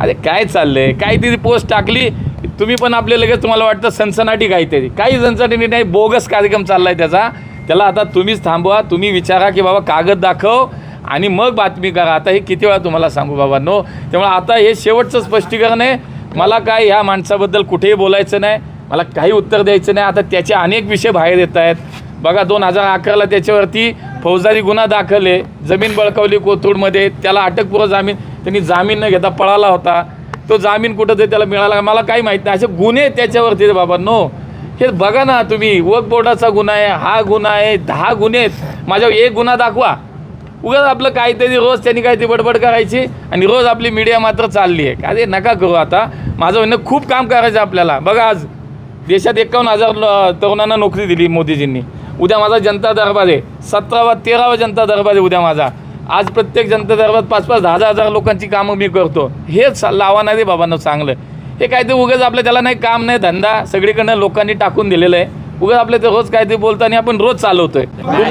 अरे काय चाललंय, काहीतरी पोस्ट टाकली तुम्ही पण आपले लगेच तुम्हाला वाटतं सनसनाटी काहीतरी, काही सनसनाटी नाही, बोगस कार्यक्रम चाललाय त्याला आता तुम्हीच थांबवा, तुम्ही विचारा की बाबा कागद दाखव आणि मग बातमी करा. आता हे किती वेळा तुम्हाला सांगू बाबांनो. त्यामुळे आता हे शेवटचं स्पष्टीकरण आहे. मला काय ह्या माणसाबद्दल कुठेही बोलायचं नाही, मला काही उत्तर द्यायचं नाही. आता त्याचे अनेक विषय बाहेर येत आहेत. बघा 2011ला त्याच्यावरती फौजदारी गुन्हा दाखल आहे, जमीन बळकावली कोथरूडमध्ये, त्याला अटकपूर्व जामीन, त्यांनी जामीन न घेता पळाला होता. तो जामीन कुठं तरी त्याला मिळाला, मला काही माहीत नाही. असे गुन्हे त्याच्यावरती बाबांनो, हे बघा ना तुम्ही. वक्फ बोर्डाचा गुन्हा आहे, हा गुन्हा आहे, 10 गुन्हे आहेत. माझ्यावर एक गुन्हा दाखवा. उगाच आपलं काहीतरी रोज त्यांनी काहीतरी बडबड करायची आणि रोज आपली मीडिया मात्र चालली आहे. अरे नका करू. आता माझं म्हणणं खूप काम करायचं आपल्याला. बघा आज देशात 51,000 तरुणांना नोकरी दिली मोदीजींनी. उद्या माझा जनता दरबार आहे, 13वा जनता दरबार आहे उद्या माझा. आज प्रत्येक जनता दरबारात 5-5, 10,000 लोकांची कामं मी करतो. हेच लावा नाही रे बाबांना चांगलं. हे काहीतरी उगाच आपलं त्याला नाही काम नाही धंदा, सगळीकडनं लोकांनी टाकून दिलेलं आहे. उगाच आपलं ते रोज काहीतरी बोलताना आपण रोज चालवतोय.